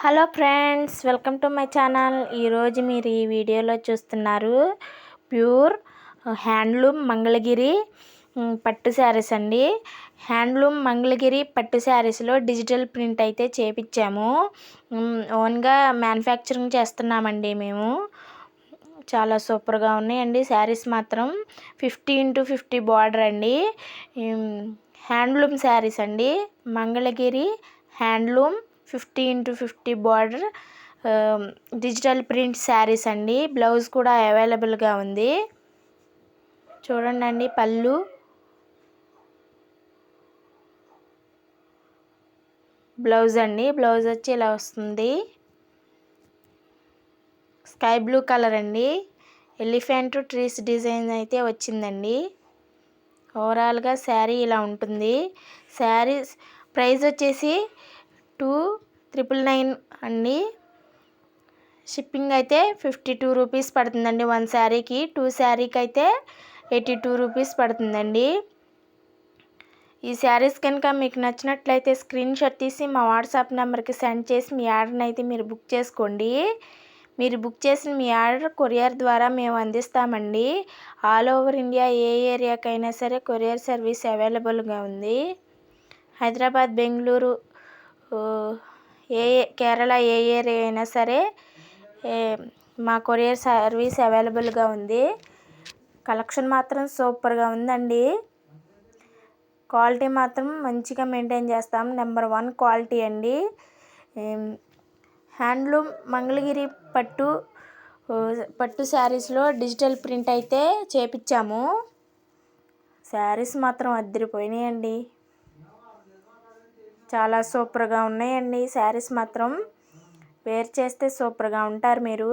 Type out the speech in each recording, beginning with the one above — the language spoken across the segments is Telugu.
Hello friends, welcome to my channel. ఈరోజు మీరు ఈ వీడియోలో చూస్తున్నారు ప్యూర్ హ్యాండ్లూమ్ మంగళగిరి పట్టు శారీస్ అండి. హ్యాండ్లూమ్ మంగళగిరి పట్టు శారీస్లో డిజిటల్ ప్రింట్ అయితే చేపించాము. ఓన్గా మ్యానుఫ్యాక్చరింగ్ చేస్తున్నామండి మేము. చాలా సూపర్గా ఉన్నాయండి శారీస్ మాత్రం. 50x50 బార్డర్ అండి. హ్యాండ్లూమ్ శారీస్ అండి. Mangalagiri handloom 50x50 border digital print saris అండి. బ్లౌజ్ కూడా అవైలబుల్గా ఉంది. చూడండి, పళ్ళు, బ్లౌజ్ అండి. బ్లౌజ్ వచ్చి ఇలా వస్తుంది. స్కై బ్లూ కలర్ అండి. ఎలిఫెంట్ ట్రీస్ డిజైన్ అయితే వచ్చిందండి. ఓవరాల్గా శారీ ఇలా ఉంటుంది. శారీ ప్రైస్ వచ్చేసి 2,999 అండి. షిప్పింగ్ అయితే 52 రూపీస్ పడుతుందండి. 1 శారీకి. 2 శారీకి అయితే 82 రూపీస్ పడుతుందండి. ఈ శారీస్ కనుక మీకు నచ్చినట్లయితే స్క్రీన్ షాట్ తీసి మా వాట్సాప్ నెంబర్కి సెండ్ చేసి మీ ఆర్డర్ని అయితే మీరు బుక్ చేసుకోండి. మీరు బుక్ చేసిన మీ ఆర్డర్ కొరియర్ ద్వారా మేము అందిస్తామండి. ఆల్ ఓవర్ ఇండియా ఏ ఏరియాకైనా సరే కొరియర్ సర్వీస్ అవైలబుల్గా ఉంది. హైదరాబాద్, బెంగళూరు, కేరళ ఏ ఏరియా అయినా సరే మా కొరియర్ సర్వీస్ అవైలబుల్గా ఉంది. కలెక్షన్ మాత్రం సూపర్గా ఉందండి. క్వాలిటీ మాత్రం మంచిగా మెయింటైన్ చేస్తాం. నెంబర్ 1 క్వాలిటీ అండి. హ్యాండ్లూమ్ మంగళగిరి పట్టు శారీస్లో డిజిటల్ ప్రింట్ అయితే చేపించాము. శారీస్ మాత్రం అదిరిపోయినాయండి. చాలా సూపర్గా ఉన్నాయండి శారీస్ మాత్రం. వేర్ చేస్తే సూపర్గా ఉంటారు మీరు.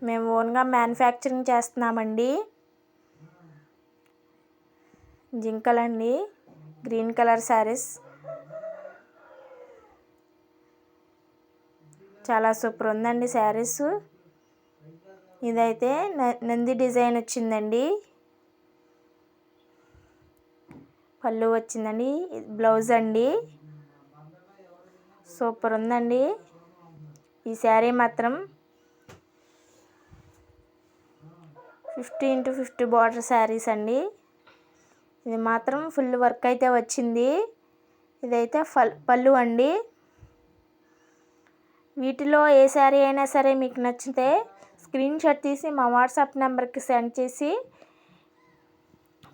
మేము ఓన్గా మ్యానుఫ్యాక్చరింగ్ చేస్తున్నామండి. జింకలండి, గ్రీన్ కలర్ శారీస్ చాలా సూపర్ ఉందండి శారీస్. ఇదైతే నంది డిజైన్ వచ్చిందండి. పళ్ళు వచ్చిందండి. బ్లౌజ్ అండి. సూపర్ ఉందండి ఈ శారీ మాత్రం. 50x50 బార్డర్ శారీస్ అండి. ఇది మాత్రం ఫుల్ వర్క్ అయితే వచ్చింది. ఇదైతే పళ్ళు అండి. వీటిలో ఏ శారీ అయినా సరే మీకు నచ్చితే స్క్రీన్ షాట్ తీసి మా వాట్సాప్ నెంబర్కి సెండ్ చేసి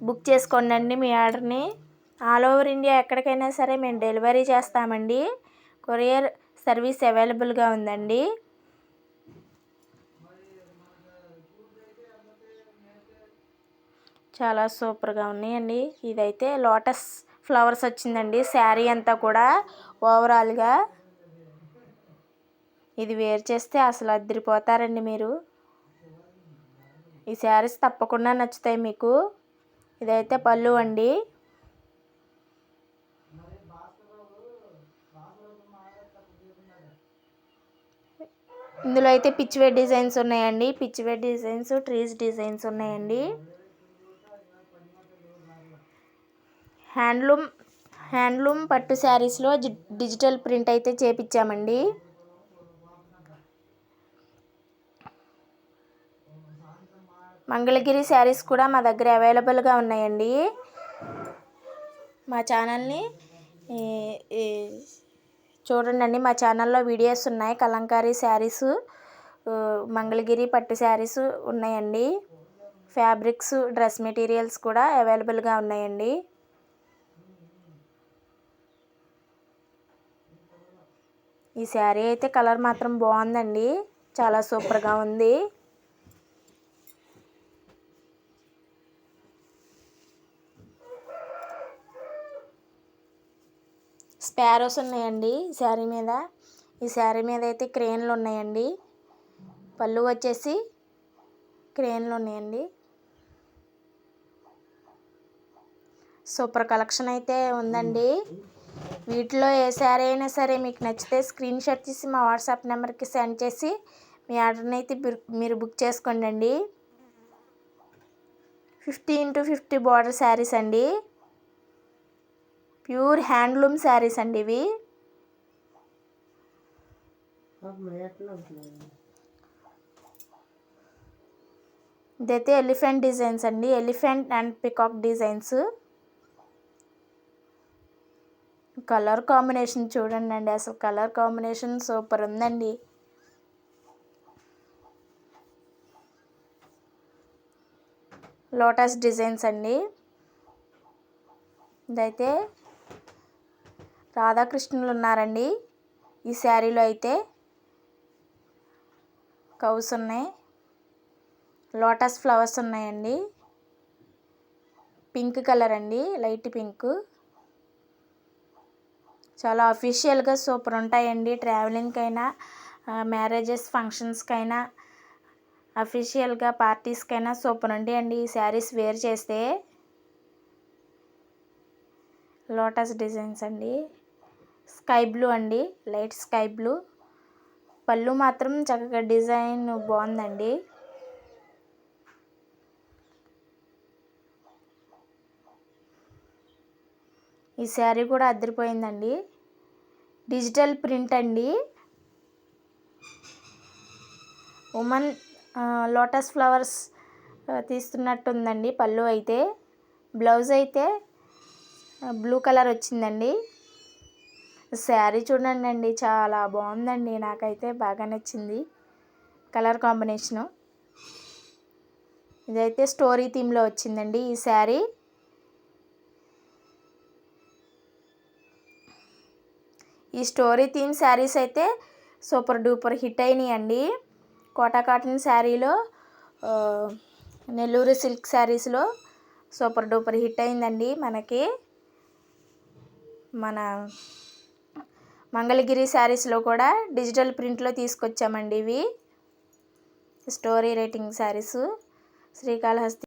బుక్ చేసుకోండి మీ ఆర్డర్ని. ఆల్ ఓవర్ ఇండియా ఎక్కడికైనా సరే మేము డెలివరీ చేస్తామండి. కొరియర్ సర్వీస్ అవైలబుల్గా ఉందండి. చాలా సూపర్గా ఉన్నాయండి. ఇదైతే లోటస్ ఫ్లవర్స్ వచ్చిందండి శారీ అంతా కూడా. ఓవరాల్గా ఇది వేర్ చేస్తే అసలు అదిరిపోతారండి మీరు. ఈ శారీస్ తప్పకుండా నచ్చుతాయి మీకు. ఇదైతే పళ్ళు అండి. ఇందులో అయితే పిచ్వే డిజైన్స్ ఉన్నాయండి. పిచ్వే డిజైన్స్, ట్రీస్ డిజైన్స్ ఉన్నాయండి. హ్యాండ్లూమ్ పట్టు శారీస్లో డిజిటల్ ప్రింట్ అయితే చేపించామండి. మంగళగిరి శారీస్ కూడా మా దగ్గర అవైలబుల్గా ఉన్నాయండి. మా ఛానల్ని చూడండి. మా ఛానల్లో వీడియోస్ ఉన్నాయి. కలంకారీ శారీస్, మంగళగిరి పట్టు శారీస్ ఉన్నాయండి. ఫ్యాబ్రిక్స్, డ్రెస్ మెటీరియల్స్ కూడా అవైలబుల్గా ఉన్నాయండి. ఈ శారీ అయితే కలర్ మాత్రం బాగుందండి. చాలా సూపర్గా ఉంది. స్పారోస్ ఉన్నాయండి శారీ మీద. ఈ శారీ మీద అయితే క్రేన్లు ఉన్నాయండి. పళ్ళు వచ్చేసి క్రేన్లు ఉన్నాయండి. సూపర్ కలెక్షన్ అయితే ఉందండి. వీటిలో ఏ శారీ అయినా సరే మీకు నచ్చితే స్క్రీన్ షాట్ తీసి మా వాట్సాప్ నెంబర్కి సెండ్ చేసి మీ ఆర్డర్ని అయితే మీరు బుక్ చేసుకోండి. 50x50 బార్డర్ శారీస్ అండి. ప్యూర్ హ్యాండ్లూమ్ శారీస్ అండి ఇవి. ఇదైతే ఎలిఫెంట్ డిజైన్స్ అండి, elephant and peacock designs. Colour combination చూడండి అండి, అసలు కలర్ కాంబినేషన్ సూపర్ ఉందండి. లోటస్ డిజైన్స్ అండి. ఇదైతే రాధాకృష్ణులు ఉన్నారండి ఈ శారీలో. అయితే కౌస్ ఉన్నాయి, లోటస్ ఫ్లవర్స్ ఉన్నాయండి. పింక్ కలర్ అండి, లైట్ పింక్. చాలా అఫీషియల్గా సూపర్ ఉంటాయండి. ట్రావెలింగ్కైనా, మ్యారేజెస్ ఫంక్షన్స్కైనా, అఫీషియల్గా పార్టీస్కైనా సూపర్ ఉంటాయండి ఈ శారీస్ వేర్ చేస్తే. లోటస్ డిజైన్స్ అండి, స్కై బ్లూ అండి, లైట్ స్కై బ్లూ. పళ్ళు మాత్రం చక్కగా డిజైన్ బాగుందండి. ఈ శారీ కూడా అదిరిపోయిందండి. డిజిటల్ ప్రింట్ అండి. ఉమెన్ లోటస్ ఫ్లవర్స్ తీస్తున్నట్టుందండి పళ్ళు అయితే. బ్లౌజ్ అయితే బ్లూ కలర్ వచ్చిందండి. శారీ చూడండి అండి, చాలా బాగుందండి, నాకైతే బాగా నచ్చింది కలర్ కాంబినేషను. ఇదైతే స్టోరీ థీమ్లో వచ్చిందండి ఈ శారీ. ఈ స్టోరీ థీమ్ శారీస్ అయితే సూపర్ డూపర్ హిట్ అయినాయి అండి. కోటా కాటన్ శారీలో, నెల్లూరు సిల్క్ శారీస్లో సూపర్ డూపర్ హిట్ అయిందండి మనకి. మన మంగళగిరి శారీస్లో కూడా డిజిటల్ ప్రింట్లో తీసుకొచ్చామండి ఇవి స్టోరీ రైటింగ్ శారీస్. శ్రీకాళహస్తి